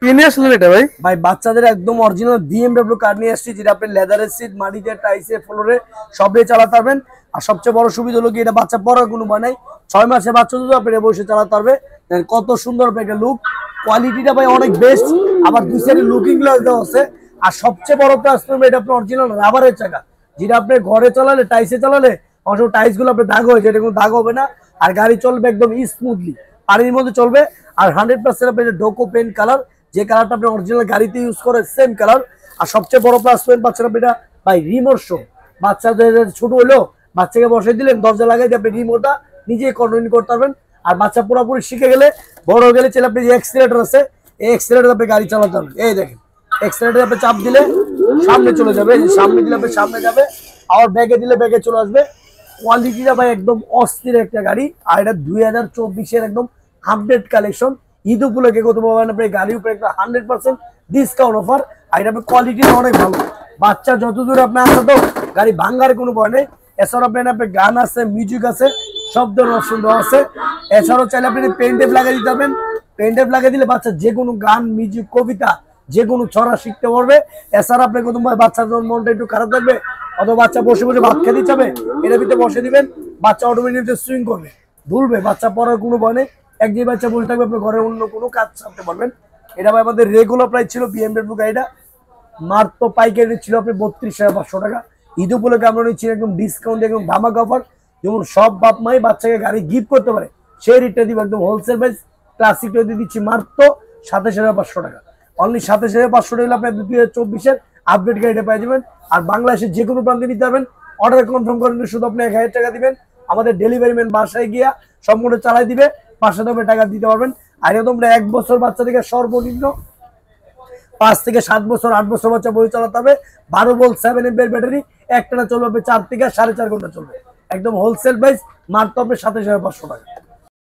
কি নিয়ে আসলেন এটা ভাই? ভাই বাচ্চাদের একদম অরিজিনাল BMW কার নিয়ে আসছি, যেটা আপনি লেদারের সিট, মাটিতে, টাইসে, ফ্লোরে সবে চালাতে পারবেন। আর সবচেয়ে বড় সুবিধা হলো কি, এটা বাচ্চা পড়ার কোনো ভয় নাই। 6 মাসে বাচ্চা যদি আপনি বসে চালাতে পারবে। কত সুন্দর একটা লুক, কোয়ালিটিটা ভাই অনেক বেস্ট। আবার দুই সাইডে লুকিং গ্লাস দেওয়া আছে। আর সবচেয়ে বড় প্লাস পয়েন্ট, এটা আপনার অরিজিনাল রাবারের চাকা, যেটা আপনি ঘরে চালালে, টাইসে চালালে অবশ্য টাইস গুলো আপনার দাগ হয়েছে, এটা কোনো দাগ হবে না। আর গাড়ি চলবে একদম স্মুথলি, পানির মধ্যে চলবে। আর 100% আপনার ডোকো পেন কালার, যে কালারটা আপনি অরিজিনাল গাড়িতে ইউজ করে সেম কালার। আর সবচেয়ে বড় প্লাস পয়েন্ট পাচ্ছেন আপনি এটা ভাই রিমোট শো। বাচ্চাদের ছোট হলেও বাচ্চাকে বসে দিলেন, দরজা লাগাই দিয়ে আপনি রিমোটটা নিজেই কন্ট্রোল করতে পারবেন। আর বাচ্চা পুরোপুরি শিখে গেলে, বড় হয়ে গেলে চলে, আপনি যে এক্সিলেটর আছে, এই এক্সিলেটর আপনি গাড়ি চালাতে পারবেন। এই দেখেন, এক্সিলেটর আপনি চাপ দিলে সামনে চলে যাবে, সামনে দিলে আপনি সামনে যাবে, আর ব্যাগে দিলে ব্যাগে চলে আসবে। কোয়ালিটিটা ভাই একদম অস্থির একটা গাড়ি। আর এটা 2024-এর একদম আপডেট কালেকশন। ঈদ উপলক্ষে কত পাবেন আপনি গাড়ির উপরে একটা 100% ডিসকাউন্ট অফার। আর এটা কোয়ালিটিটা অনেক ভালো। বাচ্চা যত দূর আপনি আসে তো গাড়ি ভাঙ্গার কোনো ভয় নেই। এছাড়াও আপনার গান আছে, মিউজিক আছে, সব ধরনের অপশন দেওয়া আছে। এছাড়াও চাইলে আপনি পেন টেপ লাগিয়ে দিতে পারবেন। পেন টেপ লাগিয়ে দিলে বাচ্চা যে কোনো গান, মিউজিক, কবিতা, যে কোনো ছড়া শিখতে পারবে। এছাড়া আপনি কোথাও বাচ্চার যখন মনটা একটু খারাপ থাকবে, অথবা বাচ্চা বসে বসে ভাত খেতে চাবে, এটার ভিতরে বসে দিবেন, বাচ্চা অটোমেটিক সুইং করবে, দুলবে। বাচ্চা পড়ার কোনো ভয় নেই। এক যে বাচ্চা বসে থাকবে, আপনি ঘরের অন্য কোনো কাজ সারতে পারবেন। এটা ভাই আমাদের রেগুলার প্রাইস ছিল BMW গাড়িটা, মাত্র পাইকারি ছিল আপনি 32,500 টাকা। ঈদ উপলক্ষে আমরা নিচ্ছি একদম ডিসকাউন্ট, একদম ধামাকা অফার। যেমন সব বাপ মাই বাচ্চাকে গাড়ি গিফট করতে পারে, সেই রেটটা দিব একদম হোলসেল প্রাইস। ক্লাসিকটা দিয়ে দিচ্ছি মাত্র 27,500 টাকা। অনলি 27,500 টাকা হলে আপনি 2024-এর আপডেট গাড়িটা পেয়ে যাবেন। আর বাংলাদেশের যে কোনো প্রান্তে নিতে পারবেন। অর্ডার কনফার্ম করেন, শুধু আপনি 1000 টাকা দিবেন, আমাদের ডেলিভারি ম্যান বাসায় গিয়া সম্পূর্ণ চালাই দিবে, 500 টাকা দিতে পারবেন। আর তোমরা 1 বছর বাচ্চা থেকে সর্বনিম্ন 5 থেকে 7 বছর, 8 বছর বাচ্চা বই চালাতে হবে। 12 ভোল্ট 7 এমপিআর ব্যাটারি, একটানা চলবে 4 থেকে 4.5 ঘন্টা চলবে। একদম হোলসেল প্রাইস, মাত্র আপনি 27,500 টাকা।